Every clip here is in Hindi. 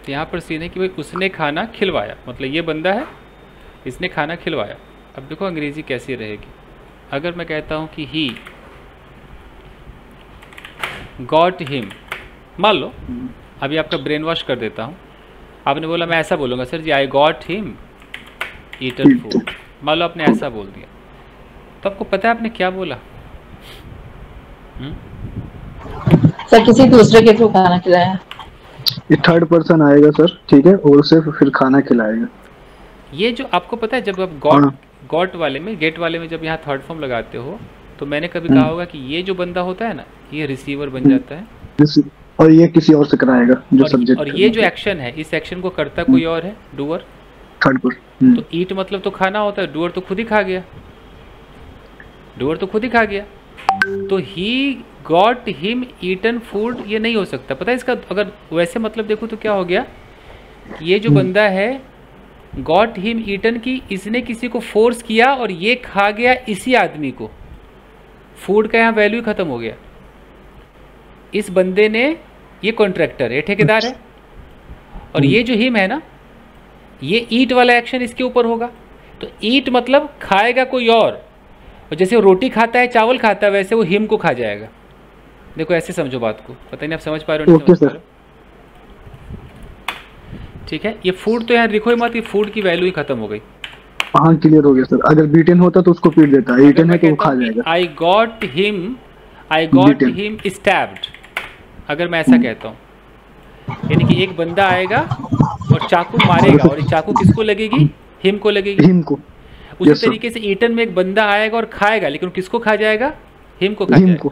तो यहाँ पर सीन है कि भाई उसने खाना खिलवाया, मतलब ये बंदा है, इसने खाना खिलवाया। अब देखो अंग्रेज़ी कैसी रहेगी। अगर मैं कहता हूँ कि ही गॉट हिम, मान लो अभी आपका ब्रेन वॉश कर देता हूँ, आपने बोला मैं ऐसा बोलूँगा सर जी, I got him eaten food, मान लो आपने ऐसा बोल दिया, तो आपको पता है आपने क्या बोला? सर किसी दूसरे के थ्रू खाना खिलाया। ये थर्ड पर्सन आएगा सर, ठीक है, और उसे फिर खाना खिलाएगा। ये जो आपको पता है, जब आप गॉट वाले में, गेट वाले में जब यहाँ थर्ड फॉर्म लगाते हो, तो मैंने कभी कहा होगा कि ये जो बंदा होता है ना, ये रिसीवर बन जाता है, और ये किसी और से कराएगा जो सब्जेक्ट। और ये जो एक्शन है, इस एक्शन को करता कोई और है, डूअर, थर्ड पर्सन। तो ईट मतलब तो खाना होता है, डूअर तो खुद ही खा गया, डूअर तो खुद ही खा गया। तो he got him eaten food ये नहीं हो सकता। पता है इसका अगर वैसे मतलब देखो तो क्या हो गया, ये जो बंदा है गॉट हिम ईटन की, इसने किसी को फोर्स किया और ये खा गया इसी आदमी को, फूड का यहाँ वैल्यू खत्म हो गया। इस बंदे ने, ये कॉन्ट्रैक्टर है, ठेकेदार है, और ये जो हिम है ना, ये ईट वाला एक्शन इसके ऊपर होगा। तो ईट मतलब खाएगा कोई और जैसे वो रोटी खाता है, चावल खाता है, वैसे वो हिम को खा जाएगा। देखो ऐसे समझो बात को, पता नहीं आप समझ पा रहे हो नहीं समझ पा रहे हो? ठीक है, ये फूड तो यार लिखो ही मत, ये फूड की वैल्यू ही खत्म हो गई। हाँ क्लियर हो गया सर। अगर बीटन होता तो उसको पीट देता, ईटन है तो वो खा जाएगा। आई गॉट हिम स्टैब्ड, अगर मैं ऐसा कहता हूँ, यानी कि एक बंदा आएगा और चाकू मारेगा, और ये चाकू किसको लगेगी? हिम को लगेगी। हिम को। उसी तरीके से ईटन में एक बंदा आएगा और खाएगा, लेकिन किसको खा जाएगा? हिम को खा जाएगा।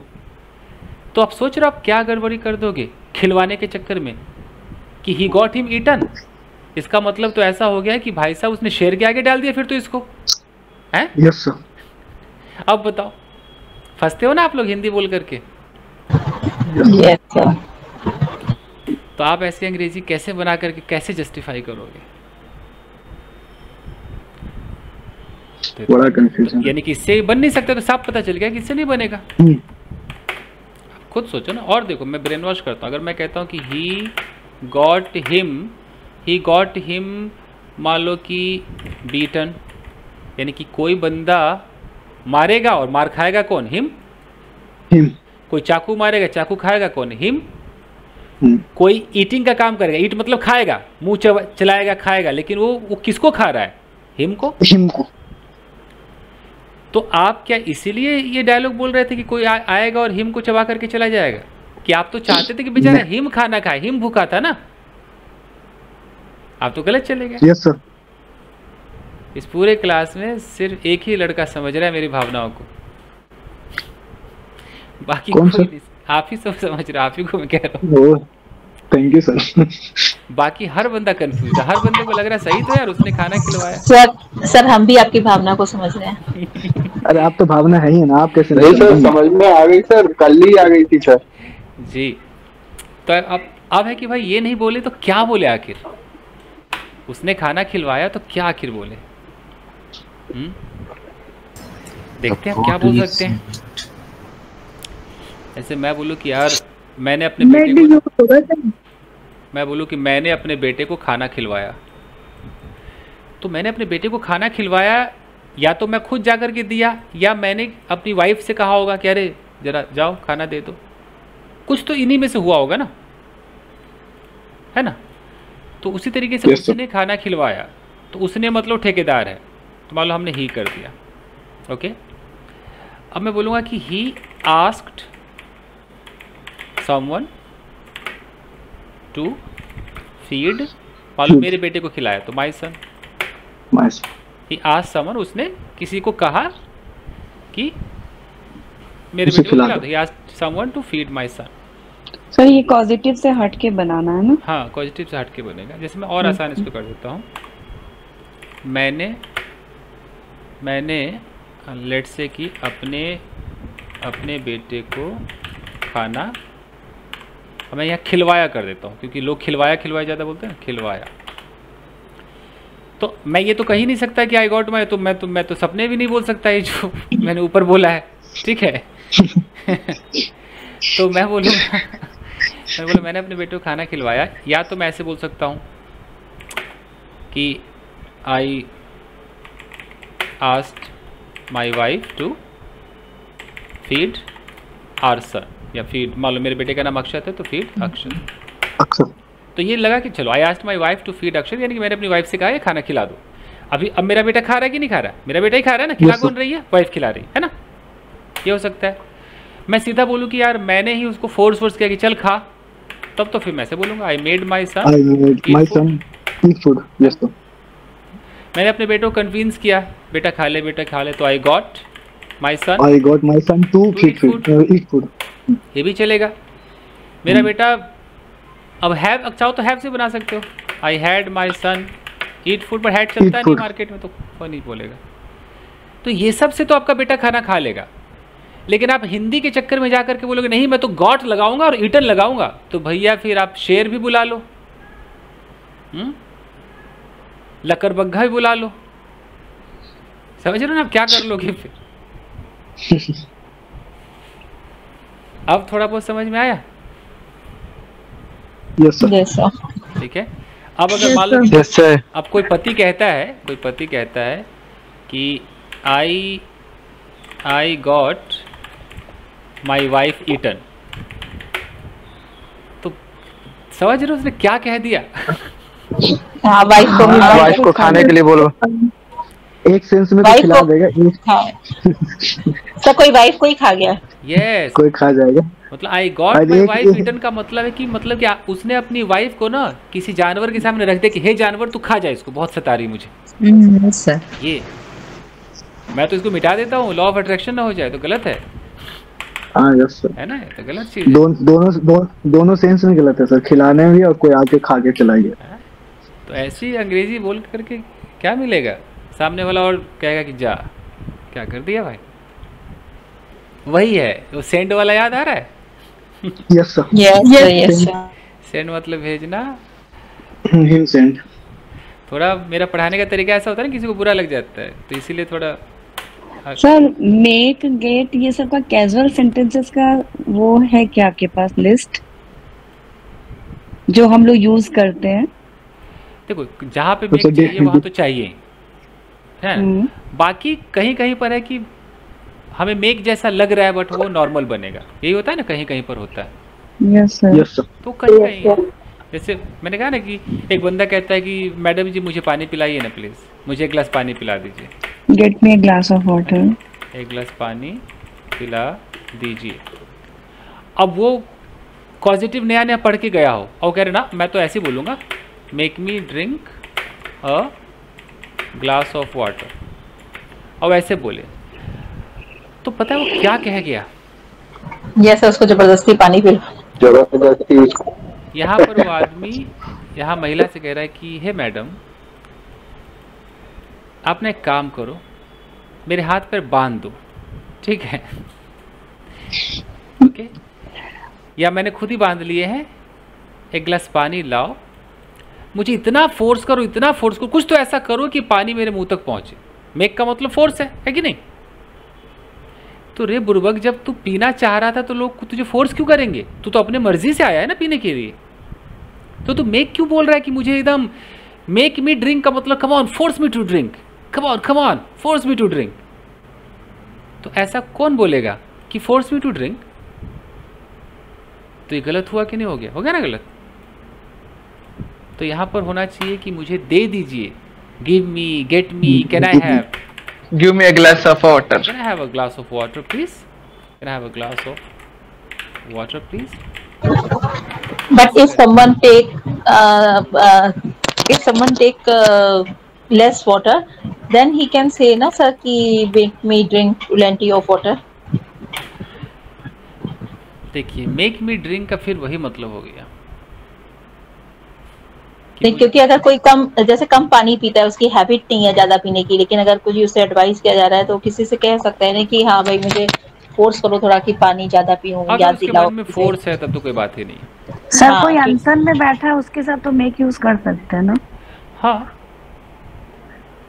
तो आप सोच रहे हो आप क्या गड़बड़ी कर दोगे खिलवाने के चक्कर में कि ही गॉट हिम ईटन। इसका मतलब तो ऐसा हो गया कि भाई साहब उसने शेर के आगे डाल दिया फिर तो इसको, हैं? Yes sir. अब बताओ, फंसते हो ना आप लोग हिंदी बोल करके। Yes sir. तो आप ऐसे अंग्रेजी कैसे बना करके कैसे जस्टिफाई करोगे? बड़ा कंफ्यूजन। यानी कि इससे बन नहीं सकता, तो साफ पता चल गया कि इससे नहीं बनेगा। खुद सोचो ना। और देखो मैं ब्रेन वॉश करता हूँ, अगर मैं कहता हूँ कि ही गॉट हिम मान लो कि बीटन, यानी कि कोई बंदा मारेगा और मार खाएगा कौन? हिम। कोई चाकू मारेगा, चाकू खाएगा कौन? हिम। कोई ईटिंग का काम करेगा, ईट मतलब खाएगा, मुंह चलाएगा, खाएगा, लेकिन वो किसको खा रहा है? हिम को। तो आप क्या इसीलिए ये डायलॉग बोल रहे थे कि कोई आएगा और हिम को चबा करके चला जाएगा? कि आप तो चाहते थे कि बेचारा हिम खाना खाए, हिम भूखा था ना। आप तो गलत चले गए। Yes sir. इस पूरे क्लास में सिर्फ एक ही लड़का समझ रहा है मेरी भावनाओं को, बाकी कोई नहीं। आप ही सब समझ रहे, आप ही को मैं कह रहा हूँ। Thank you sir. बाकी हर बंदा कंफ्यूज है, हर बंदे को लग रहा है सही तो यार उसने खाना खिलवाया। सर हम भी आपकी भावना को समझ रहे हैं। अरे आप तो भावना है ही ना, आप कैसे नहीं सर, समझ में आ गई सर, कल ही आ गई थी सर जी। तो अब है कि भाई ये नहीं बोले तो क्या बोले आखिर? उसने खाना खिलवाया तो क्या आखिर बोले? देखते हैं आप क्या बोल सकते हैं। ऐसे मैं बोलूँ कि यार मैंने अपने बेटे को खाना खिलवाया, तो मैंने अपने बेटे को खाना खिलवाया, या तो मैं खुद जा कर के दिया, या मैंने अपनी वाइफ से कहा होगा कि अरे जरा जाओ खाना दे दो। कुछ तो इन्हीं में से हुआ होगा ना, है ना? तो उसी तरीके से उसने खाना खिलवाया, तो उसने मतलब ठेकेदार है, तो मान लो हमने ही कर दिया। ओके, अब मैं बोलूँगा कि he asked someone to feed, मान लो मेरे बेटे को खिलाया, तो माई सन। ही आस्क्ड समवन, उसने किसी को कहा कि मेरे बेटे को खिला दो। He asked someone to feed my son. Sir ये पॉजिटिव से हट के बनाना है ना? हाँ, पॉजिटिव से हट के बनेगा। जैसे मैं और आसान इसको कर देता हूँ, मैंने लेट्स से कि अपने बेटे को खाना, मैं यहाँ खिलवाया कर देता हूँ, क्योंकि लोग खिलवाया ज़्यादा बोलते हैं ना, खिलवाया। तो मैं ये तो कह ही नहीं सकता कि आई गॉट माई, तो मैं तो सपने भी नहीं बोल सकता ये जो मैंने ऊपर बोला है, ठीक है। तो मैं मैंने बोला मैंने अपने बेटे को खाना खिलवाया, या तो मैं ऐसे बोल सकता हूँ कि I asked my wife to feed our son, या फीड, मान लो मेरे बेटे का नाम अक्षत है तो फीड अक्षत। अक्सर तो ये लगा कि चलो I asked my wife to feed Akshat, यानी कि मैंने अपनी वाइफ से कहा ये खाना खिला दो। अभी अब मेरा बेटा खा रहा है कि नहीं खा रहा है? मेरा बेटा ही खा रहा है ना, खिला Yes, कौन रही है? वाइफ खिला रही है ना। ये हो सकता है। मैं सीधा बोलूँ कि यार मैंने ही उसको फोर्स किया कि चल खा, तब तो फिर मैं से बोलूँगा I made my son, I made my son eat food. Yes sir. मैंने अपने बेटे को कन्विंस किया बेटा खा ले, बेटा खा ले, तो I got my son, I got my son to eat eat food. ये भी चलेगा। मेरा बेटा अब हैव चाहो तो हैव से बना सकते हो, I had my son eat food, पर हैड चलता नहीं मार्केट में तो कौन नहीं बोलेगा। तो ये सब से तो आपका बेटा खाना खा लेगा, लेकिन आप हिंदी के चक्कर में जाकर के बोलोगे नहीं मैं तो गॉट लगाऊंगा और ईटन लगाऊंगा, तो भैया फिर आप शेर भी बुला लो, लकड़बग्घा भी बुला लो, समझ रहे हो ना आप क्या कर लोगे फिर। अब थोड़ा बहुत समझ में आया? Yes sir. Yes sir. ठीक है। अब अगर मान लो यस सर। अब कोई पति कहता है कि I got my wife eaten, तो समझ रहे हो उसने क्या कह दिया? हाँ वाइफ को खाने के लिए बोलो। एक सेंस में तो वाइफ खिला को- देगा, एक हाँ सर कोई वाइफ को ही खा गया। यस, कोई खा जाएगा। मतलब आई गॉट और माई एक- वाइफ ईटन का मतलब है कि उसने अपनी वाइफ को ना किसी जानवर के सामने रख दिया कि हे जानवर तू खा जाए इसको, बहुत सता रही मुझे। सर ये मैं तो इसको मिटा देता हूँ, लॉ ऑफ अट्रैक्शन ना हो जाए तो गलत है हाँ यस सर। है ना, ये तो गलत चीज है। दोनों सेंस में गलत है सर, खिलाने में भी और कोई आके खा के चला गया। तो ऐसी अंग्रेजी बोल करके क्या मिलेगा? सामने वाला और कहेगा कि जा क्या कर दिया भाई। वही है वो सेंड वाला, याद आ रहा है? Yes sir. Yes sir. Send मतलब भेजना। Him send. थोड़ा मेरा पढ़ाने का तरीका ऐसा होता है ना, किसी को बुरा लग जाता है, तो इसीलिए थोड़ा सर मेक गेट ये सब का कैजुअल सेंटेंसेस का वो है क्या आपके पास लिस्ट जो हम लोग यूज करते हैं? देखो जहाँ पे तो मेक चाहिए वहाँ तो चाहिए है, बाकी कहीं कहीं पर है कि हमें मेक जैसा लग रहा है बट वो नॉर्मल बनेगा, यही होता है ना, कहीं कहीं पर होता है। Yes sir. Yes sir. तो कहीं कहीं है। जैसे मैंने कहा ना कि एक बंदा कहता है कि मैडम जी मुझे पानी पिलाइए ना प्लीज़, मुझे एक गिलास पानी पिला दीजिए, get me a glass of water. एक गिलास पानी पिला दीजिए। अब वो पॉजिटिव नया नया पढ़ के गया हो और कह रहे ना मैं तो ऐसे ही बोलूँगा make me drink a glass of water, और ऐसे बोले तो पता है वो क्या कह गया? यस सर उसको जबरदस्ती पानी पिला। जबरदस्ती। यहाँ पर वो आदमी यहाँ महिला से कह रहा है कि हे मैडम आप ना एक काम करो, मेरे हाथ पर बांध दो, ठीक है? ओके, या मैंने खुद ही बांध लिए हैं, एक गिलास पानी लाओ, मुझे इतना फोर्स करो, इतना फोर्स करो, कुछ तो ऐसा करो कि पानी मेरे मुंह तक पहुंचे। मेक का मतलब फोर्स है कि नहीं? तो रे बुर्बक, जब तू पीना चाह रहा था तो लोग तुझे फोर्स क्यों करेंगे? तू तो अपने मर्जी से आया है ना पीने के लिए, तो तू मेक क्यों बोल रहा है कि मुझे एकदम मेक मी ड्रिंक का मतलब come on force me to drink, come on force me to drink. तो ऐसा कौन बोलेगा कि फोर्स मी टू ड्रिंक? तो ये गलत हुआ कि नहीं हो गया? हो गया ना गलत? तो यहाँ पर होना चाहिए कि मुझे दे दीजिए, give me, get me, can I have, Give me a glass of water. can I have a glass of water please, can I have a glass of water please? But if someone take less water, then he can say na sir कि make me drink plenty of water. देखिए मेक मी ड्रिंक का फिर वही मतलब हो गया नहीं, क्योंकि अगर कोई कम पानी पीता है, उसकी हैबिट नहीं है ज्यादा पीने की, लेकिन अगर कुछ उससे एडवाइस किया जा रहा है तो किसी से कह सकता है ना कि हाँ भाई मुझे फोर्स करो थोड़ा कि पानी ज्यादा पीऊं, अगर याद उसके दिलाओ। मन में फोर्स है तब तो कोई बात ही नहीं। सर हाँ, कोई तो- अनसन में बैठा है उसके साथ तो मेक यूज कर सकते हैं ना? हाँ,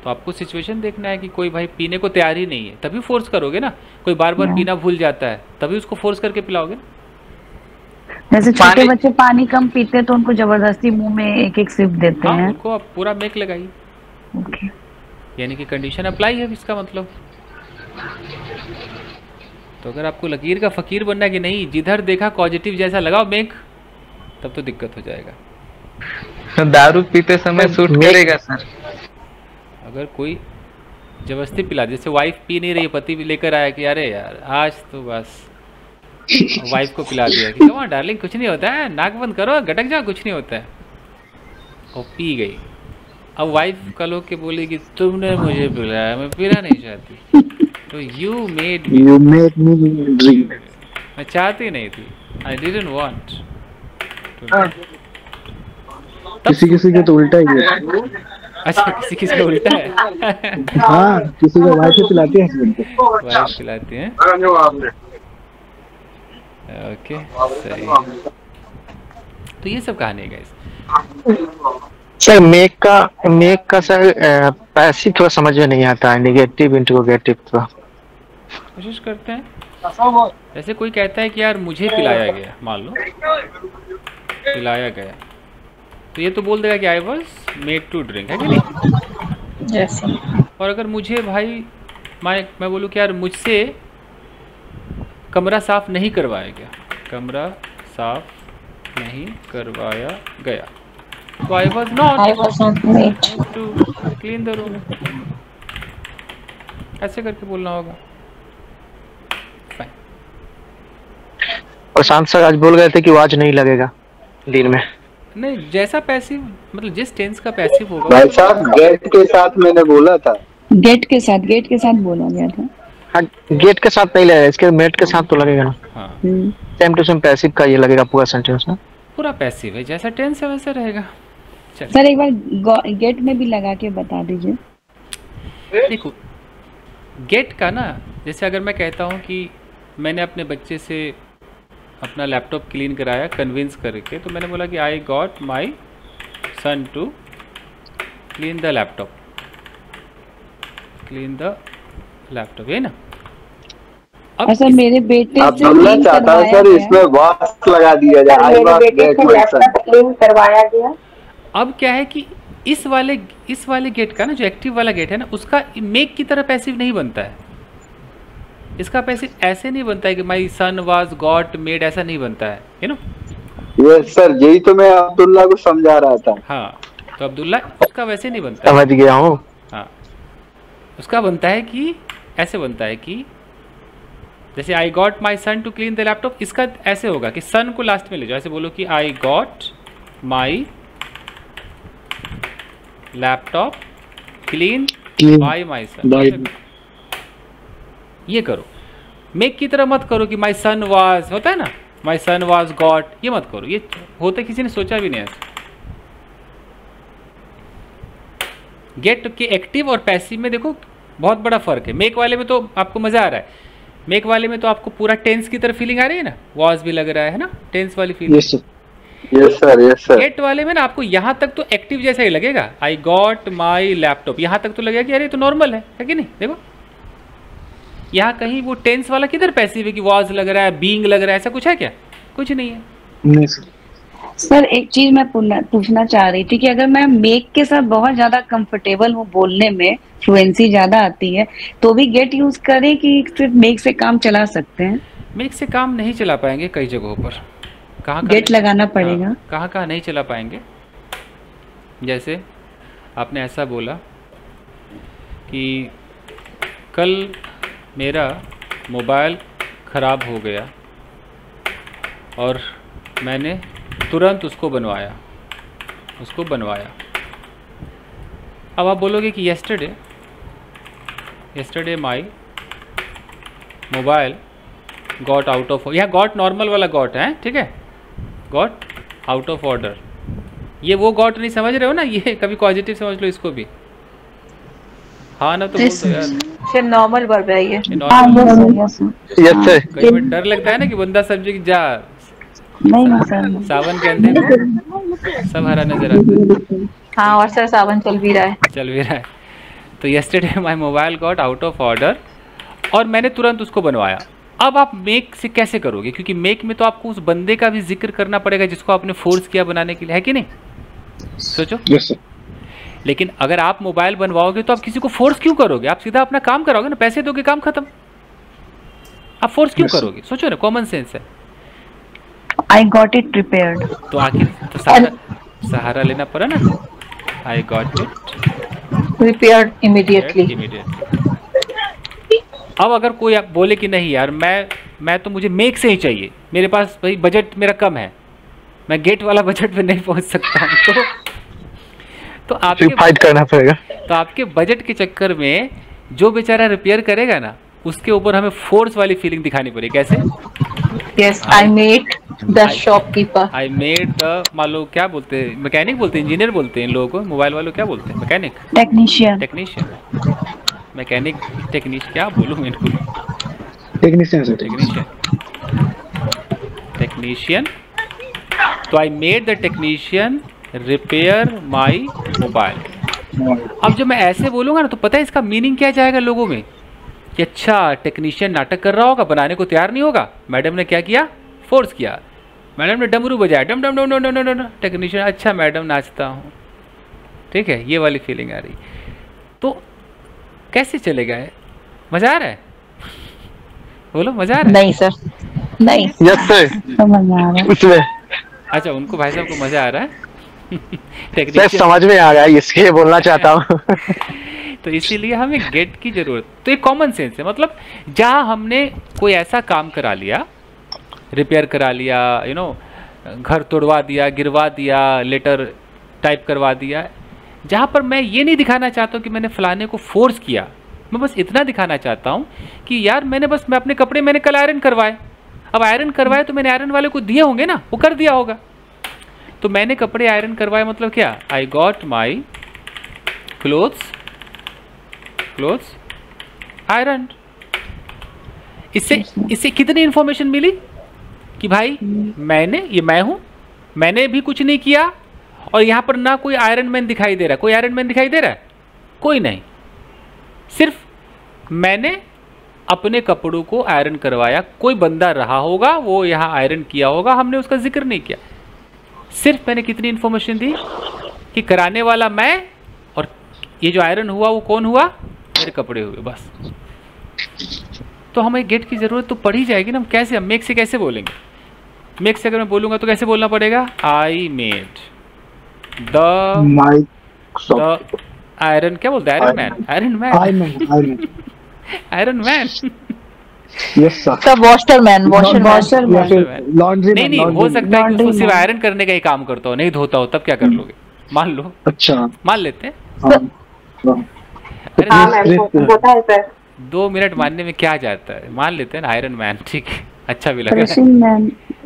तो आपको सिचुएशन देखना है कि कोई भाई पीने को तैयार ही नहीं है, तभी फोर्स करोगे ना। कोई बार बार पीना भूल जाता है, तभी उसको फोर्स करके पिलाओगे। जैसे छोटे पानी- बच्चे पानी कम पीते हैं तो उनको जबरदस्ती मुंह में एक एक सिप देते हाँ, हैं। उनको आप पूरा मेक लगाइए, ओके। यानी कि कंडीशन अप्लाई है इसका मतलब। तो अगर आपको लकीर का फ़कीर बनना है कि नहीं, जिधर देखा पॉजिटिव जैसा लगाओ मेक, तब तो दिक्कत हो जाएगा। दारू पीते समय सूट करेगा सर? अगर कोई जबरदस्ती पिला, जैसे वाइफ पी नहीं रही, पति भी लेकर आया कि अरे यार आज तो बस, वाइफ को पिला दिया कि कमा डार्लिंग कुछ नहीं होता है, नाक बंद करो गटक जाओ कुछ नहीं होता है, और पी गई। अब वाइफ कल होके बोलेगी तुमने मुझे पिलाया, मैं पीना नहीं चाहती, तो यू मेड मी ड्रिंक। मैं चाहती नहीं थी, आई डिडंट वांट। किसी किसी के तो उल्टा ही है। अच्छा, किसी किसी का उल्टा है। हाँ, किसी का वाइफ से पिलाती है हस्बैंड को। वाइफ पिलाती हैं। ओके, सही। तो ये सब कहानी है गाइस। सर मेक का सर पैसिव थोड़ा समझ में नहीं आता है, नेगेटिव इंट्रोगेटिव थोड़ा कोशिश करते हैं। जैसे कोई कहता है कि यार मुझे पिलाया गया, मान लो पिलाया गया, तो ये तो बोल देगा कि I was made to drink, है कि नहीं? यस। और अगर मुझे भाई मैं बोलूँ कि यार मुझसे कमरा साफ नहीं करवाया गया, कमरा साफ नहीं करवाया गया, तो I was not made to clean the room, ऐसे करके बोलना होगा। और शांत सर आज बोल गए थे कि वो आज नहीं लगेगा दिन में। नहीं, जैसा पैसिव मतलब जिस टेंस का पैसिव होगा। भाई साहब गेट के साथ मैंने बोला था, गेट के साथ बोला गया था। हाँ, गेट के साथ नहीं लगेगा, इसके मेट के साथ तो लगेगा ना। हाँ, सेम टू सेम पैसिव का ये लगेगा पूरा सेंटेंस ना। पूरा पैसिव है, जैसा टेंस है वैसा रहेगा। चलिए सर एक बार गेट में भी लगा के बता दीजिए। देखो, गेट का ना, जैसे अगर मैं कहता हूँ कि मैंने अपने बच्चे से अपना लैपटॉप क्लीन कराया कन्विंस करके, तो मैंने बोला कि I got my son to clean the laptop, ये ना। और सर मेरे बेटे अब से बोलना clean चाहता है करवाया सर गया। इसमें वाश लगा दिया जाए, आई वाश गेट क्लीन करवाया गया। अब क्या है कि इस वाले गेट का ना, जो एक्टिव वाला गेट है ना, उसका मेक की तरह पैसिव नहीं बनता है। इसका पैसिव ऐसे नहीं बनता है कि माई सन वाज गॉट मेड, ऐसा नहीं बनता है, यू नो। यस सर, यही तो मैं अब्दुल्ला को समझा रहा था। हाँ, तो अब्दुल्ला उसका वैसे नहीं बनता है। समझ गया हूँ। हाँ, उसका बनता है कि ऐसे बनता है कि जैसे I got my son to clean the laptop, इसका ऐसे होगा कि सन को लास्ट में ले जाओ, ऐसे बोलो कि I got my laptop clean by my son. ये करो, मेक की तरह मत करो कि माई सन वाज, होता है ना माई सन वाज गॉट, ये मत करो, ये होता किसी ने सोचा भी नहीं ऐसा। गेट के एक्टिव और पैसिव में देखो बहुत बड़ा फर्क है। मेक वाले में तो आपको मजा आ रहा है, मेक वाले में तो आपको पूरा टेंस की तरह फीलिंग आ रही है ना, वाज भी लग रहा है ना, टेंस वाली feeling. Yes sir. Yes sir. Get वाले में ना आपको यहाँ तक तो एक्टिव जैसा ही लगेगा, आई गॉट माई लैपटॉप, यहाँ तक तो लगेगा कि अरे तो नॉर्मल है कि नहीं। देखो यहाँ कहीं वो टेंस वाला किधर पैसिव है कि वाज लग रहा है, बीइंग लग रहा है, ऐसा कुछ है क्या? कुछ नहीं है। नहीं सर। सर एक चीज मैं पूछना चाह रही थी कि अगर मैं मेक के साथ बहुत ज्यादा कंफर्टेबल हूँ, बोलने में फ्लुएंसी ज्यादा आती है, तो भी गेट यूज करें कि सिर्फ मेक से काम चला सकते हैं? मेक से काम नहीं चला पाएंगे कई जगहों पर। कहाँ गेट लगाना पड़ेगा। कहाँ नहीं चला पाएंगे। जैसे आपने ऐसा बोला कि कल मेरा मोबाइल ख़राब हो गया और मैंने तुरंत उसको बनवाया। अब आप बोलोगे कि yesterday my mobile got out of, यहाँ गॉट नॉर्मल वाला गॉट है, ठीक है, गॉट आउट ऑफ ऑर्डर। ये वो गॉट नहीं समझ रहे हो ना, ये कभी पॉजिटिव समझ लो इसको भी। हाँ ना, तो बोल दो यार, नॉर्मल वर्ब है ये। Yes sir. कई बार डर लगता है ना कि बंदा समझे कि जा नहीं सर, सावन के अंधे में सब हरा नजर आता है। हाँ, और सर सावन चल भी रहा है। तो yesterday my mobile got out of order और मैंने तुरंत उसको बनवाया। अब आप मेक से कैसे करोगे, क्योंकि मेक में तो आपको उस बंदे का भी जिक्र करना पड़ेगा जिसको आपने फोर्स किया बनाने के लिए, है कि नहीं? सोचो। Yes sir. लेकिन अगर आप मोबाइल बनवाओगे तो आप किसी को फोर्स क्यों करोगे? आप सीधा अपना काम कराओगे ना, पैसे दोगे, काम खत्म। आप फोर्स क्यों करोगे? सोचो ना, कॉमन सेंस है। I got it prepared. तो आखिर तो सहारा लेना पड़ा ना, I got it prepared immediately. अब अगर कोई आप बोले कि नहीं यार मैं तो मुझे मेक से ही चाहिए, मेरे पास भाई बजट मेरा कम है, मैं गेट वाला बजट में नहीं पहुंच सकता हूं, तो आपके फाइट करना पड़ेगा। तो आपके बजट के चक्कर में जो बेचारा रिपेयर करेगा ना, उसके ऊपर हमें फोर्स वाली फीलिंग दिखानी पड़ेगी। कैसे? Yes, I made the shopkeeper. I made the, मान लो क्या बोलते हैं, मैकेनिक बोलते हैं, इंजीनियर बोलते हैं इन लोगों को, मोबाइल वालों क्या बोलते हैं? मैकेनिक, टेक्नीशियन, मैकेनिक, टेक्नीशियन, क्या बोलूँ इनको? Technician sir. टेक्नीशियन। तो I made the technician repair my mobile. अब जब मैं ऐसे बोलूँगा ना, तो पता है इसका मीनिंग क्या जाएगा लोगों में, कि अच्छा टेक्नीशियन नाटक कर रहा होगा, बनाने को तैयार नहीं होगा, मैडम ने क्या किया, फोर्स किया, मैडम ने डमरू बजाया, डम डम डम डम डम डम डम, टेक्नीशियन अच्छा मैडम नाचता हूँ, ठीक है, ये वाली फीलिंग आ रही। तो कैसे चलेगा? मजा आ रहा है? बोलो मजा आ रहा है? नहीं सर, नहीं। यस सर, समझ में आ रहा है। उसमें अच्छा, उनको भाई साहब को मजा आ रहा है। सर टेक्नीशियन, समझ में आ रहा है, इसलिए बोलना चाहता हूँ। तो इसीलिए हमें गेट की जरूरत। तो ये कॉमन सेंस है, मतलब जहाँ हमने कोई ऐसा काम करा लिया, रिपेयर करा लिया, यू नो, घर तोड़वा दिया, गिरवा दिया, लेटर टाइप करवा दिया, जहाँ पर मैं ये नहीं दिखाना चाहता हूँ कि मैंने फलाने को फोर्स किया, मैं बस इतना दिखाना चाहता हूँ कि यार मैं अपने कपड़े मैंने कल आयरन करवाए, अब आयरन करवाए तो मैंने आयरन वाले को दिए होंगे ना, वो कर दिया होगा, तो मैंने कपड़े आयरन करवाए, मतलब क्या, आई गॉट माई क्लोथ्स आयरन। इससे कितनी इंफॉर्मेशन मिली कि भाई मैं हूं, मैंने भी कुछ नहीं किया, और यहां पर ना कोई आयरन मैन दिखाई दे रहा है। कोई आयरन मैन दिखाई दे रहा है? कोई नहीं, सिर्फ मैंने अपने कपड़ों को आयरन करवाया, कोई बंदा रहा होगा वो यहां आयरन किया होगा, हमने उसका जिक्र नहीं किया। सिर्फ मैंने कितनी इंफॉर्मेशन दी कि कराने वाला मैं, और ये जो आयरन हुआ वो कौन हुआ, मेरे कपड़े हुए, बस। तो हमें गेट की जरूरत तो पड़ ही जाएगी ना। हम कैसे, हम मेक से कैसे बोलेंगे? मेक से अगर मैं बोलूंगा तो कैसे बोलना पड़ेगा? आई मेड द आयरन, क्या बोलते हैं, iron man yes sir. The washerman. Laundry नहीं, हो सकता है कि उसको सिर्फ आयरन करने का ही काम करता हो, नहीं धोता हो, तब क्या कर लोगे? मान लो, अच्छा मान लेते हैं। हाँ मैम, होता है सर। 2 मिनट मानने में क्या जाता है, मान लेते हैं ना आयरन मैन, ठीक है, अच्छा भी लगा।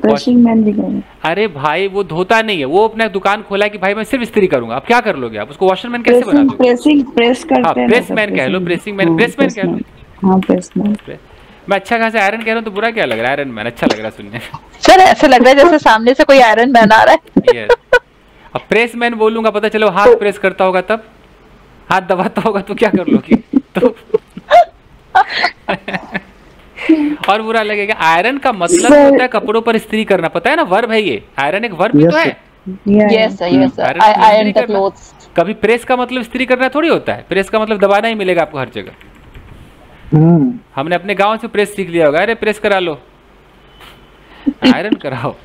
प्रेसिंग मैन भी करें। अरे भाई वो धोता नहीं है, वो अपना दुकान खोला कि भाई मैं सिर्फ इस्त्री करूंगा, अब क्या कर लोगे आप उसको? वॉशरमैन कैसे बना दोगे? प्रेस करते हैं, प्रेसमैन कह लो, प्रेसमैन कह लो। हाँ प्रेसमैन। मैं अच्छा खासा आयरन कह रहा हूँ तो बुरा क्या लग रहा है? आयरन मैन अच्छा लग रहा है सुनने में। सर ऐसा लग रहा है जैसे सामने से कोई आयरन मैन आ रहा है। यस। अब प्रेसमैन बोलूंगा, पता चलो हाथ प्रेस करता होगा, तब हाथ दबाता होगा तो क्या कर लोगी? तो और बुरा लगेगा। आयरन का मतलब होता है कपड़ों पर इस्त्री करना, पता है ना, वर्ब है ये। आयरन एक वर्ब भी तो है। Yes sir, iron the clothes. कभी प्रेस का मतलब इस्त्री करना थोड़ी होता है, प्रेस का मतलब दबाना ही मिलेगा आपको हर जगह। हमने अपने गांव से प्रेस सीख लिया होगा, अरे प्रेस करा लो, आयरन कराओ।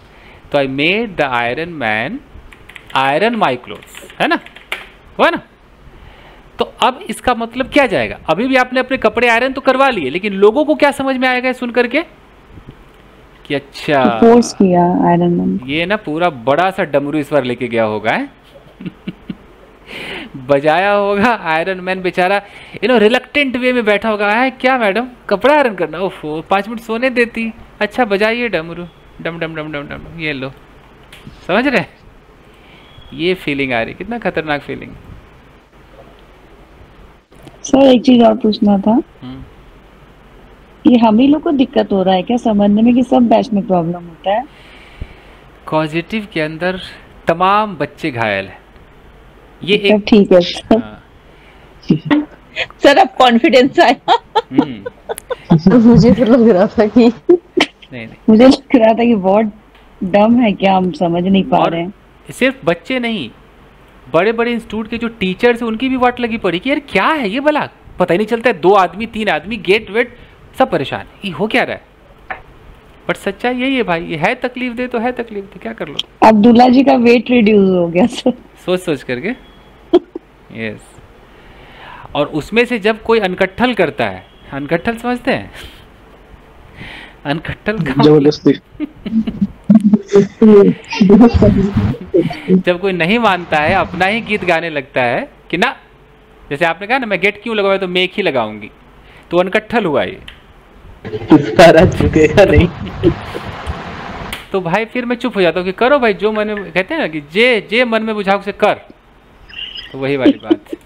तो I made the iron man iron my clothes, है ना, हुआ ना। तो अब इसका मतलब क्या जाएगा? अभी भी आपने अपने कपड़े आयरन तो करवा लिए, लेकिन लोगों को क्या समझ में आएगा सुन करके कि अच्छा फोर्स किया आयरन मैन। ये ना पूरा बड़ा सा डमरू इस बार लेके गया होगा है? बजाया होगा आयरन मैन, बेचारा रिलक्टेंट वे में बैठा होगा, है क्या मैडम कपड़ा आयरन करना, ओफो 5 मिनट सोने देती, अच्छा बजाइए डमरू, डम डम डम डम डम, ये लो, समझ रहे? ये फीलिंग आ रही, कितना खतरनाक फीलिंग। सर एक चीज और पूछना था, ये हम ही लोग को दिक्कत हो रहा है क्या समझने में कि सब बैच में प्रॉब्लम होता है? पॉजिटिव के अंदर तमाम बच्चे घायल हैं। ये एक ठीक है सर अब कॉन्फिडेंस आया। मुझे तो लग रहा था कि नहीं नहीं, मुझे लग रहा था कि बहुत डम है क्या, हम समझ नहीं पा और रहे हैं। सिर्फ बच्चे नहीं, बड़े बड़े इंस्टीट्यूट के जो टीचर्स हैं उनकी भी वाट लगी पड़ी कि यार क्या है ये भला, पता ही नहीं चलता है, 2 आदमी 3 आदमी गेट वेट सब परेशान, ये हो क्या रहा है। बट सच्चाई यही है भाई, ये है तकलीफ दे तो है तकलीफ दे, क्या कर लो। अब्दुल्ला जी का वेट रिड्यूस हो गया सर। सोच सोच करके यस। और उसमें से जब कोई अनकट्ठल करता है, अनकट्ठल समझते हैं, अनकट्ठल जबरदस्ती। जब कोई नहीं मानता है, अपना ही गीत गाने लगता है कि ना, जैसे आपने कहा ना मैं गेट क्यों लगाऊं तो मेक ही लगाऊंगी, तो अनकट्ठल हुआ ये। सारा झुकेगा नहीं। तो भाई फिर मैं चुप हो जाता हूँ कि करो भाई जो मन में, कहते हैं ना कि जे जे मन में बुझाओ से कर, तो वही वाली बात।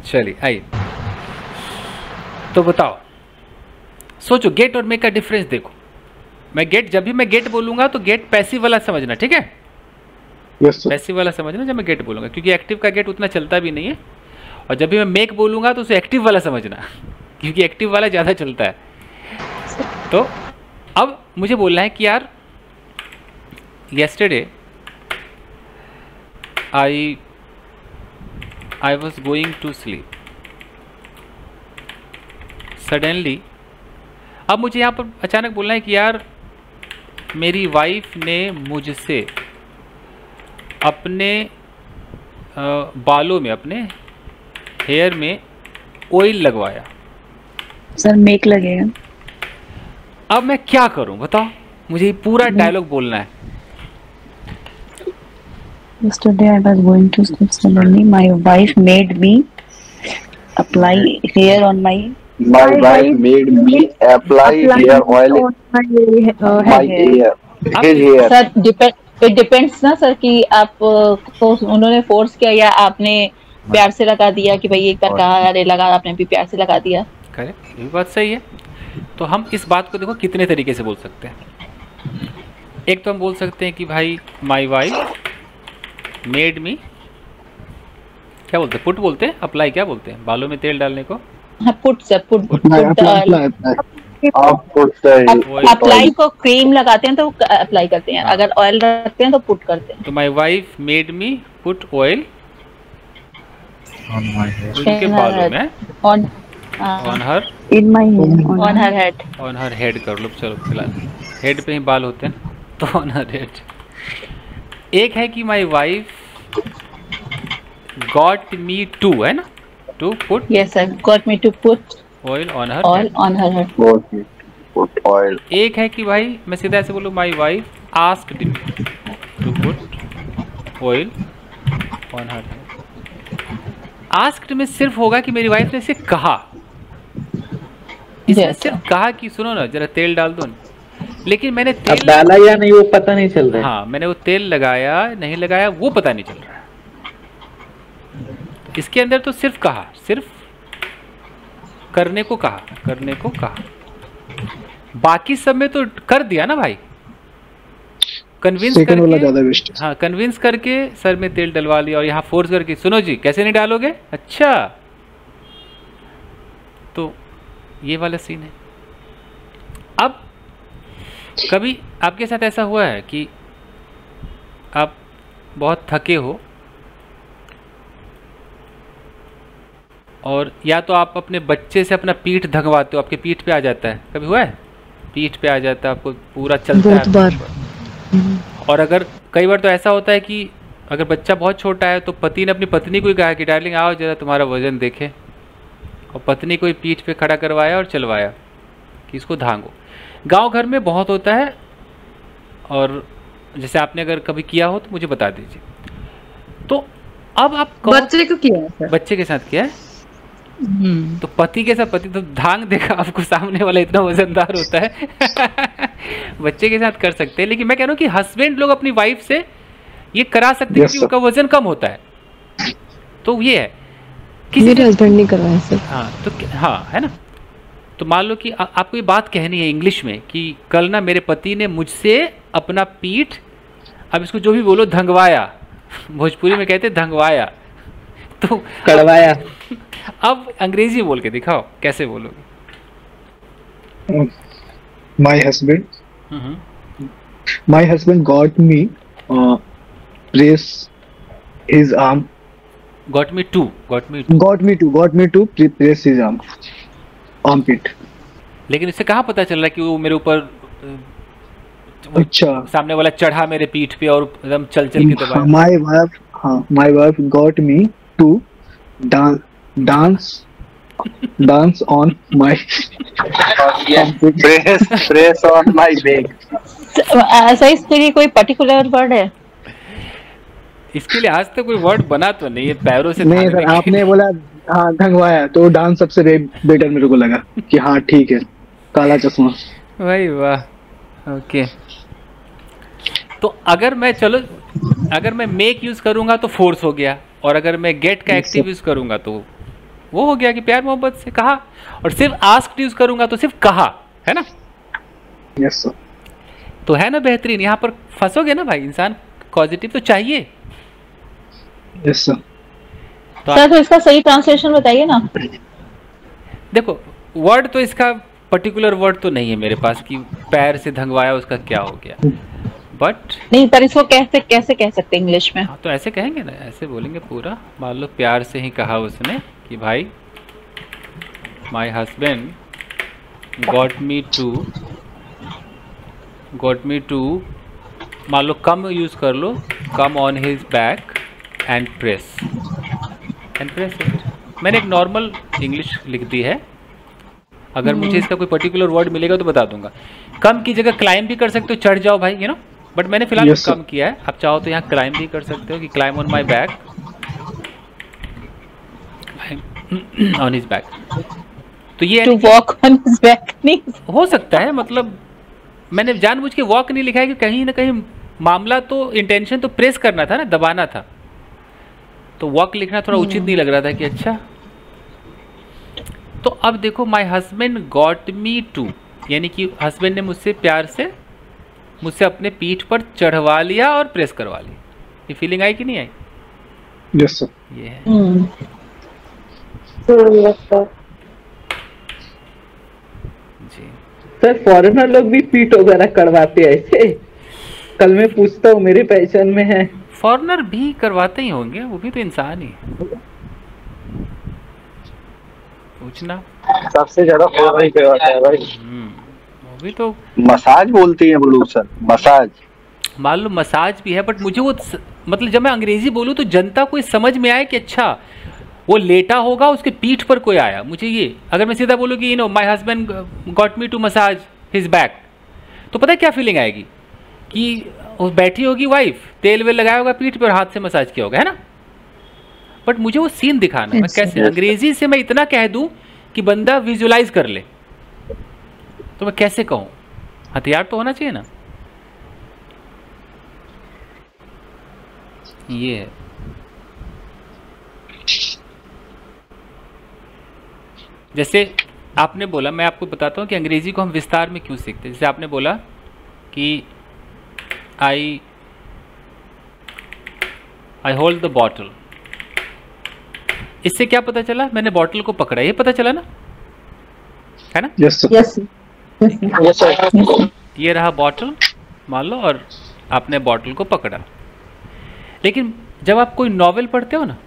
चलिए आइए, तो बताओ, सोचो गेट और मेक का डिफरेंस देखो। मैं गेट, जब भी मैं गेट बोलूंगा तो गेट पैसिव वाला समझना, ठीक है, यस सर। पैसिव वाला समझना जब मैं गेट बोलूंगा, क्योंकि एक्टिव का गेट उतना चलता भी नहीं है। और जब भी मैं मेक बोलूंगा तो उसे एक्टिव वाला समझना, क्योंकि एक्टिव वाला ज़्यादा चलता है। तो अब मुझे बोलना है कि यार yesterday I was going to sleep. Suddenly, अब मुझे यहाँ पर अचानक बोलना है कि यार मेरी वाइफ ने मुझसे अपने बालों में, अपने हेयर में ऑयल लगवाया। सर मेक लगेगा। अब मैं क्या करूं बताओ, मुझे ये पूरा डायलॉग बोलना है। Yesterday I was going to sleep. Suddenly my wife made me apply hair on my My wife made me apply hair oil in my hair. His hair. Sir it depends ना सर कि आप तो उन्होंने फोर्स किया या आपने प्यार से लगा दिया कि भाई एक बार कहा अरे लगा, आपने भी प्यार से लगा दिया। करेक्ट, ये बात सही है। तो हम इस बात को देखो कितने तरीके से बोल सकते हैं। एक तो हम बोल सकते हैं कि भाई माई वाइफ मेड मी, क्या बोलते हैं, पुट बोलते हैं, अप्लाई क्या बोलते हैं, बालों में तेल डालने को, हाँ put sir, put Apply. Apply को क्रीम लगाते हैं तो अप्लाई करते हैं, अगर ऑयल रखते हैं तो पुट करते हैं। तो my wife made me put oil उनके बालों में, on her in my hair. On her head. On her head कर लो, चलो फिलहाल हेड पे ही बाल होते हैं तो ऑन हर हेड। एक है कि my wife got me to, है ना, to put yes sir, got me to put oil on her oil on her head. Put oil. एक है कि भाई मैं सीधा ऐसे बोलूँ my wife asked me to put oil on her head. Asked में सिर्फ होगा कि मेरी वाइफ ने इसे कहा, इसने सिर्फ कहा कि सुनो ना जरा तेल डाल दो ना, लेकिन मैंने अब तेल डाला या नहीं वो पता नहीं चल रहा है। हाँ मैंने वो तेल लगाया नहीं लगाया वो पता नहीं चल रहा है। इसके अंदर तो सिर्फ कहा, सिर्फ करने को कहा, करने को कहा, बाकी सब में तो कर दिया ना भाई, कन्विंस सेकंड वाला करके, ज्यादा बेस्ट है। हाँ कन्विंस करके सर में तेल डलवा लिया और यहाँ फोर्स करके सुनो जी कैसे नहीं डालोगे, अच्छा, तो ये वाला सीन है। अब कभी आपके साथ ऐसा हुआ है कि आप बहुत थके हो और या तो आप अपने बच्चे से अपना पीठ धंगवाते हो, आपके पीठ पे आ जाता है, कभी हुआ है, पीठ पे आ जाता है, आपको पूरा चलता है बार। और अगर कई बार तो ऐसा होता है कि अगर बच्चा बहुत छोटा है तो पति ने अपनी पत्नी को ही कहा कि डार्लिंग आओ जरा तुम्हारा वजन देखे, और पत्नी को ही पीठ पे खड़ा करवाया और चलवाया कि इसको धांगो। गांव घर में बहुत होता है, और जैसे आपने अगर कभी किया हो तो मुझे बता दीजिए। तो अब आप बच्चे को किया है सर। बच्चे के साथ किया है, तो पति के साथ, पति तो धांग देगा आपको, सामने वाला इतना वजनदार होता है बच्चे के साथ कर सकते हैं, लेकिन मैं कह रहा हूँ कि हस्बैंड लोग अपनी वाइफ से ये करा सकते हैं क्योंकि उनका वजन कम होता है। तो ये है मेरे हस्बैंड ने करवाया सर। हाँ तो हाँ है ना, तो मान लो कि आपको ये बात कहनी है इंग्लिश में कि कल ना मेरे पति ने मुझसे अपना पीठ, अब इसको जो भी बोलो धंगवाया, भोजपुरी में कहते धंगवाया, तो कड़वाया। अब अंग्रेजी बोल के दिखाओ, कैसे बोलोगे? My husband got me press his arm. Got me to press his armpit. लेकिन इससे कहाँ पता चल रहा है कि वो मेरे ऊपर अच्छा, सामने वाला चढ़ा मेरे पीठ पे और एकदम चल के दबाया? My wife got me to dance on my press on my back. ऐसा इसके लिए कोई पर्टिकुलर वर्ड है? इसके लिए आज तक कोई वर्ड बना तो नहीं है, पैरों से नहीं सर, आपने बोला हाँ ढंगवाया, तो डांस सबसे बेटर मेरे को लगा कि हाँ ठीक है, काला चश्मा। भाई वाह, ओके। तो अगर मैं मेक यूज करूंगा तो फोर्स हो गया, और अगर मैं गेट का एक्टिव यूज करूंगा तो वो हो गया कि प्यार मोहब्बत से कहा, और सिर्फ आस्क्ड यूज करूंगा तो सिर्फ कहा, है ना? Yes sir. तो है ना बेहतरीन, यहाँ पर फंसोगे ना भाई, इंसान पॉजिटिव तो चाहिए। Yes sir. तो इसका सही ट्रांसलेशन बताइए ना। देखो, वर्ड तो इसका पर्टिकुलर वर्ड तो नहीं है मेरे पास कि पैर से धंगवाया उसका क्या हो गया, बट नहीं, पर इसको कैसे कह सकते इंग्लिश में? हाँ, तो ऐसे कहेंगे ना, ऐसे बोलेंगे पूरा। मान लो प्यार से ही कहा उसने कि भाई my husband got me to, मान लो कम यूज कर लो, come on his back and press it. मैंने एक नॉर्मल इंग्लिश लिख दी है, अगर मुझे इसका कोई पर्टिकुलर वर्ड मिलेगा तो बता दूंगा। कम की जगह क्लाइम भी कर सकते हो, चढ़ जाओ भाई, यू नो, बट मैंने फिलहाल कम किया है। आप चाहो तो यहाँ क्लाइम भी कर सकते हो कि climb on my back, on his back. तो ये to walk on his back नहीं हो सकता है, मतलब मैंने जानबूझ के वॉक नहीं लिखा है कि कहीं ना कहीं मामला तो इंटेंशन तो प्रेस करना था ना, दबाना था, तो वॉक लिखना थोड़ा उचित नहीं लग रहा था कि अच्छा। तो अब देखो, my husband got me to, यानी कि हस्बैंड ने मुझसे अपने पीठ पर चढ़वा लिया और प्रेस करवा लिया। ये फीलिंग आई कि नहीं आई? Yes sir. ये है जी। सर फॉरेनर लोग भी पीठ वगैरह करवाते हैं ऐसे? कल मैं पूछता हूँ, मेरे पहचान में है। फॉरेनर भी करवाते ही होंगे, वो भी तो इंसान ही। पूछना सबसे ज्यादा फॉरेनर ही करवाता है भाई। वो भी तो मसाज बोलती है वो लोग सर, मसाज। मान लो मसाज भी है, बट मुझे वो मतलब जब मैं अंग्रेजी बोलूँ तो जनता को समझ में आए कि अच्छा वो लेटा होगा, उसके पीठ पर कोई आया। मुझे ये, अगर मैं सीधा बोलूँ कि my husband got me to massage his back, तो पता है क्या फीलिंग आएगी कि वो बैठी होगी वाइफ, तेल वेल लगाया होगा पीठ पे और हाथ से मसाज किया होगा, है ना? बट मुझे वो सीन दिखाना है। मैं कैसे अंग्रेजी से मैं इतना कह दूं कि बंदा विजुलाइज कर ले, तो मैं कैसे कहूँ? हथियार तो होना चाहिए ना। ये है। जैसे आपने बोला, मैं आपको बताता हूँ कि अंग्रेजी को हम विस्तार में क्यों सीखते हैं। जैसे आपने बोला कि आई होल्ड द बॉटल, इससे क्या पता चला? मैंने बॉटल को पकड़ा, ये पता चला ना, है ना? Yes sir. Yes sir. ये रहा बॉटल, मान लो, और आपने बॉटल को पकड़ा। लेकिन जब आप कोई नॉवेल पढ़ते हो ना,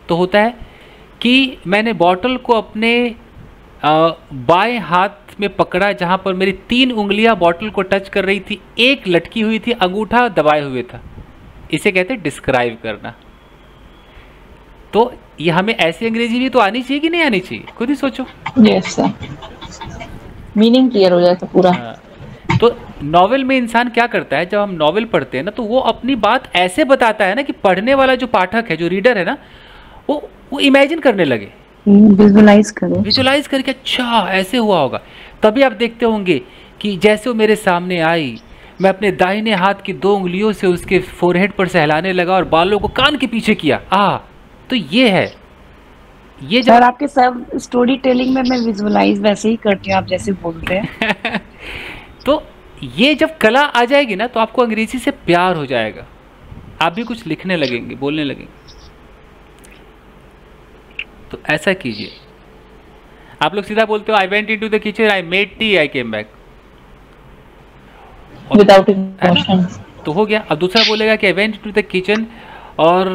तो होता है कि मैंने बॉटल को अपने बाएं हाथ में पकड़ा, जहां पर मेरी 3 उंगलियां बॉटल को टच कर रही थी, एक लटकी हुई थी, अंगूठा दबाए हुए था। इसे कहते हैं डिस्क्राइब करना। तो ये हमें ऐसी अंग्रेजी भी तो आनी चाहिए कि नहीं आनी चाहिए? खुद ही सोचो। यस सर, मीनिंग क्लियर हो जाता पूरा। तो नॉवेल में इंसान क्या करता है, जब हम नॉवेल पढ़ते हैं ना, तो वो अपनी बात ऐसे बताता है ना कि पढ़ने वाला जो पाठक है, जो रीडर है ना, वो इमेजिन करने लगे, विजुलाइज करके अच्छा ऐसे हुआ होगा। तभी आप देखते होंगे कि जैसे वो मेरे सामने आई, मैं अपने दाहिने हाथ की 2 उंगलियों से उसके फोरहेड पर सहलाने लगा और बालों को कान के पीछे किया। तो ये है, ये सर आपके सब स्टोरी टेलिंग में मैं विजुअलाइज वैसे ही करती हूँ आप जैसे बोलते हैं। तो ये जब कला आ जाएगी ना, तो आपको अंग्रेजी से प्यार हो जाएगा, आप भी कुछ लिखने लगेंगे, बोलने लगेंगे। तो ऐसा कीजिए। आप लोग सीधा बोलते हो I went into the kitchen, I made tea, I came back, without emotion, तो हो गया। अब दूसरा बोलेगा कि I went into the kitchen और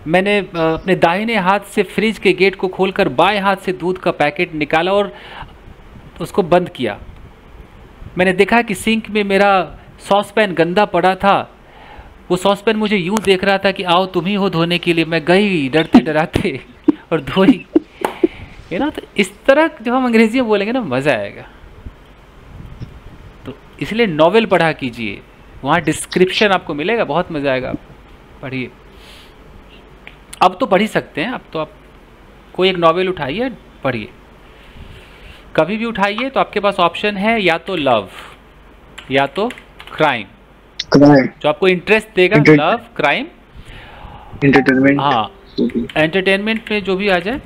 मैंने अपने दाहिने हाथ से फ्रिज के गेट को खोलकर बाएं हाथ से दूध का पैकेट निकाला और उसको बंद किया। मैंने देखा कि सिंक में मेरा सॉस पैन गंदा पड़ा था, वो सॉस पैन मुझे यूं देख रहा था कि आओ तुम ही हो धोने के लिए। मैं गई डरते डराते और धोई, है ना। तो इस तरह जब हम अंग्रेजी में बोलेंगे ना मज़ा आएगा। तो इसलिए नॉवेल पढ़ा कीजिए, वहाँ डिस्क्रिप्शन आपको मिलेगा, बहुत मज़ा आएगा। पढ़िए, अब तो पढ़ ही सकते हैं, अब तो आप कोई एक नॉवेल उठाइए पढ़िए, कभी भी उठाइए। तो आपके पास ऑप्शन है या तो लव या तो क्राइम, जो आपको इंटरेस्ट देगा। Love, crime, entertainment. हाँ, एंटरटेनमेंट में जो भी आ जाए।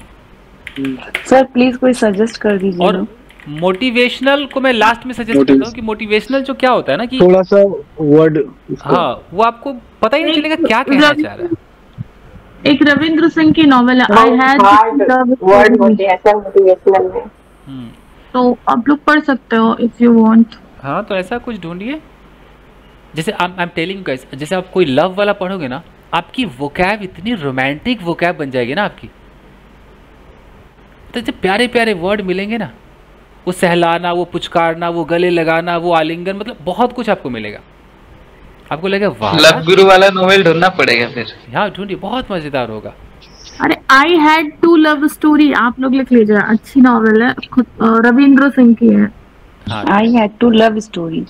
सर प्लीज कोई सजेस्ट कर दीजिए। और मोटिवेशनल को मैं लास्ट में सजेस्ट करता हूँ कि मोटिवेशनल जो क्या होता है ना कि थोड़ा सा वर्ड, हाँ, वो आपको पता ही नहीं चलेगा क्या कहना चाह रहा है। एक रविंद्र सिंह की नॉवेल है आई हैड वर्ड मोटिवेशनल में, तो आप लोग पढ़ सकते हो इफ यू वांट। हाँ, तो ऐसा कुछ ढूंढिए। जैसे आई एम टेलिंग गाइस, जैसे आप कोई लव वाला पढ़ोगे ना, आपकी वोकैब इतनी रोमांटिक वोकैब बन जाएगी ना आपकी। तो जब प्यारे प्यारे वर्ड मिलेंगे ना, वो सहलाना, वो पुचकारना, वो गले लगाना, वो आलिंगन, मतलब बहुत कुछ आपको मिलेगा। आपको लगेगा वाह, लव गुरु वाला नोवेल ढूंढना पड़ेगा फिर। हाँ ढूंढिए, बहुत मजेदार होगा। अरे I had too love story आप लोग लिख लीजिए, अच्छी नॉवेल है, रविंद्र सिंह की है। I had too love story.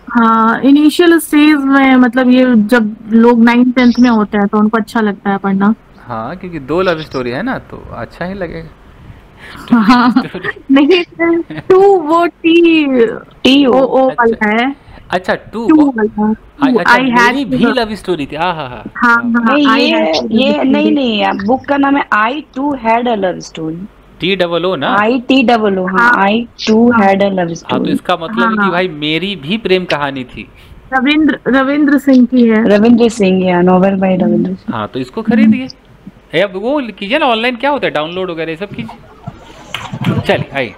हाँ, इनिशियल स्टेज में, मतलब ये जब लोग 9th 10th में होते हैं तो उनको अच्छा लगता है पढ़ना। हाँ, क्योंकि 2 लव स्टोरी है ना, तो अच्छा ही लगेगा। हाँ, नहीं टू वो टी ओ ओ वाला है। अच्छा, टू आई हैड भी लव स्टोरी थी। हाँ हाँ हाँ, ये नहीं, बुक का नाम है I too had a love story. TOO ना, ITOO। हाँ, I too had a love story. हाँ, तो इसका मतलब है कि भाई मेरी भी प्रेम कहानी थी। रविंद्र सिंह की है। रविंद्र सिंह है, नॉवेल बाय रविंद्र सिंह। हाँ, तो इसको खरीदिए। अब वो कीजिए ना ऑनलाइन, क्या होता है डाउनलोड वगैरह सब कीजिए। चलिए आइए,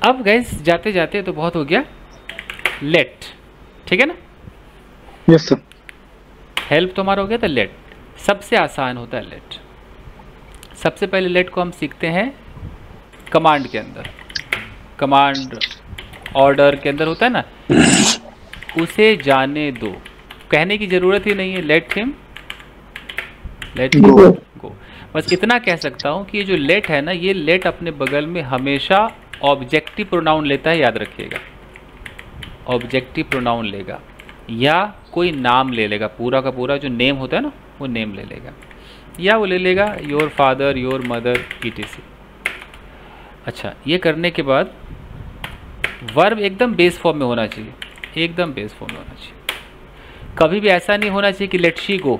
अब गैस जाते जाते तो बहुत हो गया। लेट, ठीक है ना। Yes sir. हेल्प तो हमारा हो गया था। लेट सबसे आसान होता है। लेट सबसे पहले लेट को हम सीखते हैं कमांड के अंदर। कमांड ऑर्डर के अंदर होता है ना, उसे जाने दो, कहने की जरूरत ही नहीं है। Let him go. बस इतना कह सकता हूँ कि ये जो लेट है ना, ये लेट अपने बगल में हमेशा ऑब्जेक्टिव प्रोनाउन लेता है, याद रखिएगा। ऑब्जेक्टिव प्रोनाउन लेगा या कोई नाम ले लेगा, पूरा का पूरा जो नेम होता है ना, वो नेम ले लेगा, या वो ले लेगा your father, your mother, etc। अच्छा, ये करने के बाद वर्ब एकदम बेस फॉर्म में होना चाहिए, एकदम बेस फॉर्म में होना चाहिए। कभी भी ऐसा नहीं होना चाहिए कि लेट शी गो।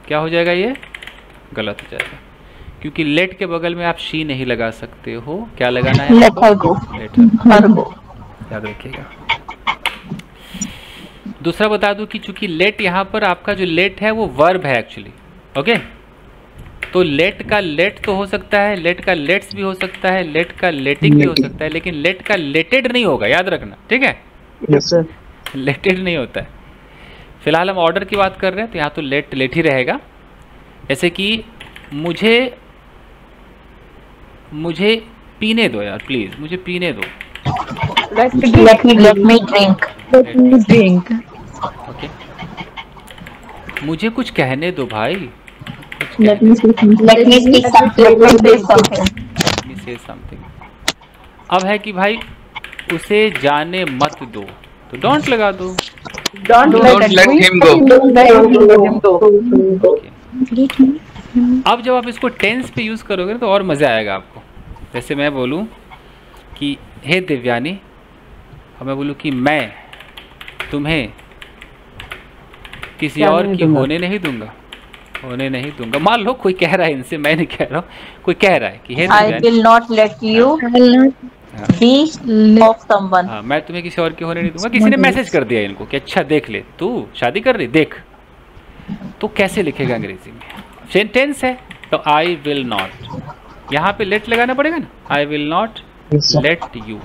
क्या हो जाएगा, ये गलत हो जाएगा, क्योंकि लेट के बगल में आप शी नहीं लगा सकते हो। क्या लगाना है, लेट हर गो, याद रखिएगा। दूसरा बता दूं कि चूंकि लेट यहाँ पर आपका जो लेट है वो वर्ब है एक्चुअली, ओके। तो लेट का लेट तो हो सकता है, लेट का लेट्स भी हो सकता है, लेट का लेटिंग भी हो सकता है, लेकिन लेट का लेटेड नहीं होगा, याद रखना, ठीक है। Yes sir. लेटेड नहीं होता है। फिलहाल हम ऑर्डर की बात कर रहे हैं, तो यहाँ तो लेट ही रहेगा। जैसे कि मुझे पीने दो यार, प्लीज मुझे पीने दो। let me drink। ओके, मुझे कुछ कहने दो भाई। let me say something। अब है कि भाई उसे जाने मत दो, तो डोंट लगा दो। Don't let him go। अब जब आप इसको टेंस पे यूज करोगे तो और मजा आएगा आपको। जैसे मैं बोलूं कि हे दिव्यानी, और मैं बोलूं कि मैं तुम्हें किसी और की होने नहीं दूंगा। मान लो कोई कह रहा है इनसे, मैं नहीं कह रहा हूँ, कोई कह रहा है कि हे I will not let you be of someone। हाँ, मैं तुम्हें किसी और की होने नहीं दूंगा। किसी ने मैसेज कर दिया इनको कि अच्छा देख ले, तू शादी कर रही, देख। तो कैसे लिखेगा अंग्रेजी में, सेंटेंस है तो आई विल नॉट, यहाँ पे लेट लगाना पड़ेगा ना, I will not let you.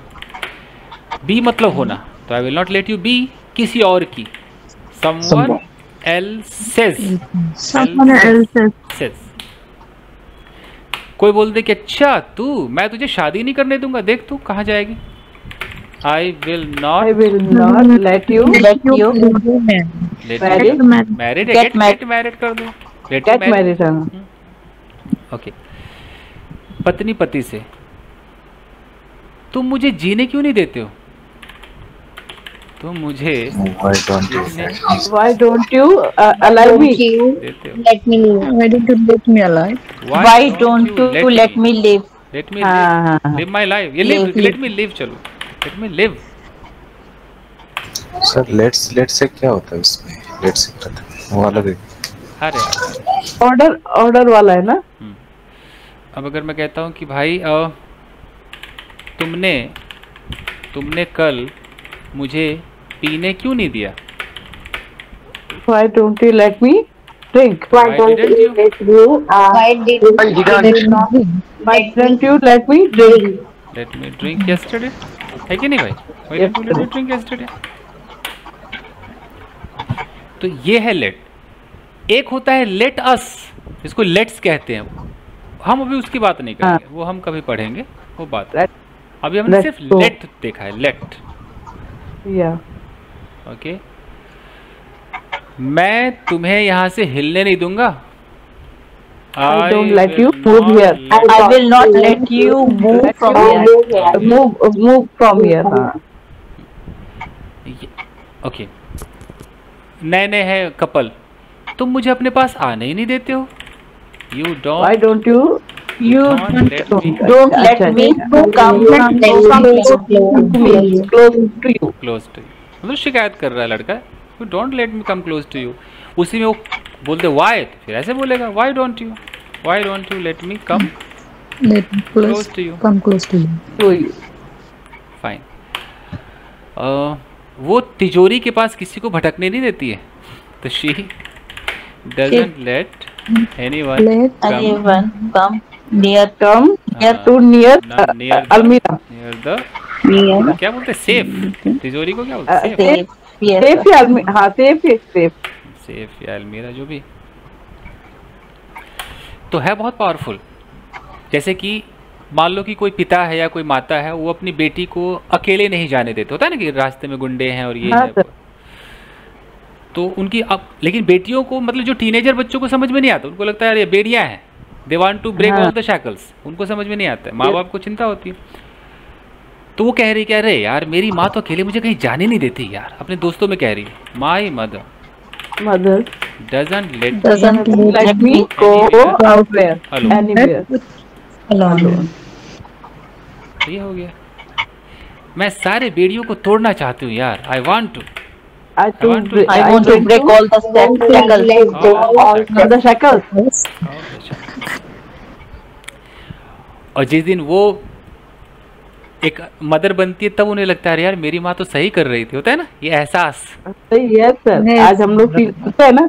Be मतलब होना, तो I will not let you be किसी और की, समवन एल्सेस, कोई बोल दे कि अच्छा तू, मैं तुझे शादी नहीं करने दूंगा, देख तू कहाँ जाएगी। आई will not let you married, get married कर दो, गेट मैरिड। ओके, पत्नी पति से, तुम मुझे जीने क्यों नहीं देते हो, तुम मुझे Why don't you allow me? देते हो, Let me live. Why don't you let me alive? Why don't you let me live? Let me हाँ, लिव माई लाइफ, ये लिव, लेट मी लिव, चलो let me live. Sir let से क्या होता है इसमें, लेट से क्या होता है वो अलग है। अरे ऑर्डर वाला है ना। अब अगर मैं कहता हूँ कि भाई तुमने कल मुझे पीने क्यों नहीं दिया, Why don't you let me drink? Why didn't you? Why didn't you let me drink? Let me drink yesterday, है कि नहीं भाई? Why didn't you let me drink yesterday? तो ये है लेट। एक होता है लेट अस, इसको लेट्स कहते हैं, हम अभी उसकी बात नहीं करेंगे, वो हम कभी पढ़ेंगे वो बात। अभी हमने सिर्फ लेट देखा है, लेट। ओके, मैं तुम्हें यहाँ से हिलने नहीं दूंगा, I don't let you move here. I will not let you move from here. Move from here. Okay, नए है कपल, तुम मुझे अपने पास आने ही नहीं देते हो, you don't, Why don't you Don't let me come close to you। मतलब शिकायत कर रहा है लड़का, you don't let me come close to you. उसी में वो बोलते वाई, फिर ऐसे बोलेगा why don't you let me come close to you, Come close to you. Fine. वो तिजोरी के पास किसी को भटकने नहीं देती है, तो she doesn't let anyone come near अलमीरा, क्या बोलते हैं, सेफ, तिजोरी को क्या बोलते हैं, सेफ या अलमीरा, हाँ सेफ या अलमीरा, जो भी। तो है बहुत पावरफुल। जैसे कि मान लो कि कोई पिता है या कोई माता है, वो अपनी बेटी को अकेले नहीं जाने देते, होता है ना कि रास्ते में गुंडे हैं और ये हाँ, है, तो उनकी अब, लेकिन बेटियों को, मतलब जो टीनेजर बच्चों को समझ में नहीं आता, उनको लगता है यार ये बेड़ियां हैं, they want to break all the shackles, उनको समझ में नहीं आता है, माँ बाप को चिंता होती है। तो वो कह रही क्या, अरे यार मेरी माँ तो अकेले मुझे कहीं जाने नहीं देती यार, अपने दोस्तों में कह रही है, my mother doesn't let me go anywhere. Alone. ये हो गया, मैं सारे बेड़ियों को तोड़ना चाहती हूँ यार, I want to break all the shackles. और जिस दिन वो एक मदर बनती है, तब उन्हें लगता है यार मेरी माँ तो सही कर रही थी, होता है ना ये एहसास। सही है सर, आज हम लोग फील करते हैं ना,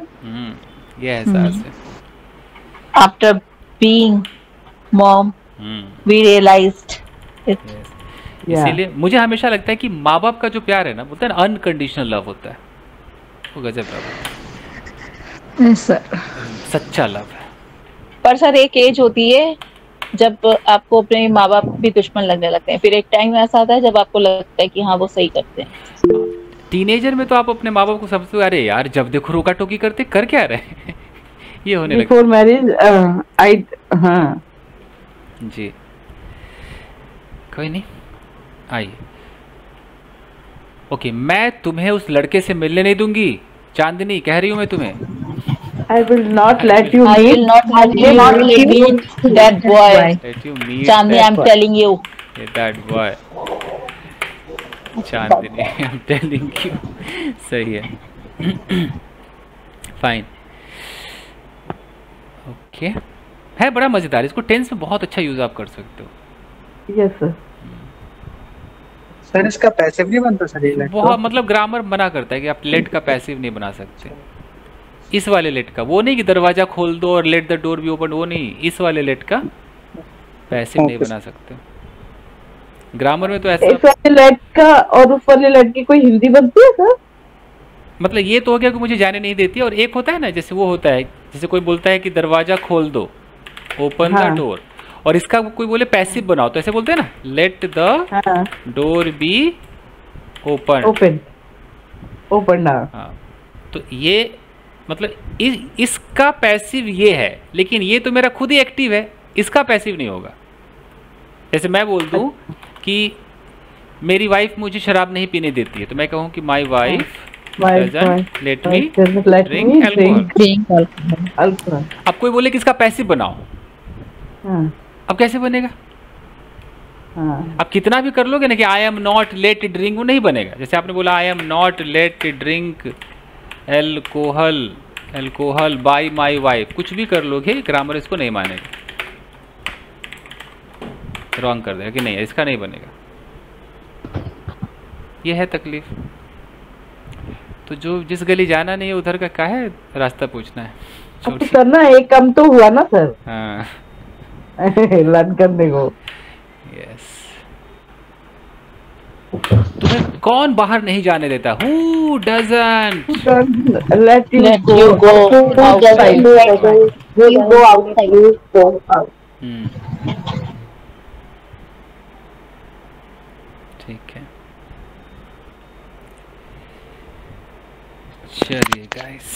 ये एहसास है। After being mom, we realized it. इसीलिए मुझे हमेशा लगता है कि माँ बाप का जो प्यार है ना, बोलते हैं ना अनकंडीशनल लव होता है, वो गजब लव है, सच्चा लव है। पर सर एक एज होती है जब आपको अपने माँ बाप भी दुश्मन लगने लगते हैं, फिर एक टाइम ऐसा आता है जब आपको लगता है कि हाँ वो सही करते हैं। टीनेजर में तो आप अपने माँ बाप को समझते हो, अरे यार जब देखो रोका टोकी करते, कर क्या रहे हैं ये होने लगता है। बिफोर मैरिज हाँ जी, कोई नहीं, आइए। ओके, मैं तुम्हें उस लड़के से मिलने नहीं दूंगी, चांदनी कह रही हूँ मैं तुम्हें। I will not let you meet. I will not meet that boy. Let you meet Chandni, I'm telling you. That boy. Chandni, I'm telling you. सही है। फाइन, ओके, है बड़ा मजेदार, इसको टेंस में बहुत अच्छा यूज आप कर सकते हो। Yes sir. सर इसका पैसिव नहीं बनता सर, ये बहुत, मतलब ग्रामर मना करता है कि आप लेट का पैसिव नहीं बना सकते। इस वाले लेट का, वो नहीं कि दरवाजा खोल दो और let the door be open, वो नहीं, इस वाले लेट का पैसिव नहीं बना सकते। ग्रामर में तो ऐसा इस वाले लेट का और उस वाले लेट की कोई हिंदी बनती है सर? मतलब ये तो हो गया कि मुझे जाने नहीं देती, और एक होता है ना जैसे वो होता है, जैसे कोई बोलता है कि दरवाजा खोल दो, ओपन द डोर, और इसका कोई बोले पैसिव बनाओ, तो ऐसे बोलते हैं ना, let the door be open open. हाँ, तो ये मतलब इसका पैसिव ये है, लेकिन ये तो मेरा खुद ही एक्टिव है, इसका पैसिव नहीं होगा। जैसे मैं बोल दूं कि मेरी वाइफ मुझे शराब नहीं पीने देती है, तो मैं कहूँ कि my wife doesn't let me drink alcohol। अब कोई बोले कि इसका पैसिव बनाओ, अब कैसे बनेगा? अब कितना भी कर लोगे ना कि I am not let drink, वो नहीं बनेगा। जैसे आपने बोला I am not let drink alcohol bye my wife, कुछ भी कर लोगे ग्रामर इसको नहीं मानेगा, रॉन्ग कर देगा कि नहीं इसका नहीं बनेगा। ये है तकलीफ। तो जो जिस गली जाना नहीं है उधर का क्या है रास्ता पूछना है। सर ना एक कम तो हुआ ना सर। हाँ लर्न करने को। यस। तुम्हें कौन बाहर नहीं जाने देता? Who doesn't let you go outside? You go outside. You go out. ठीक है, चलिए गाइस।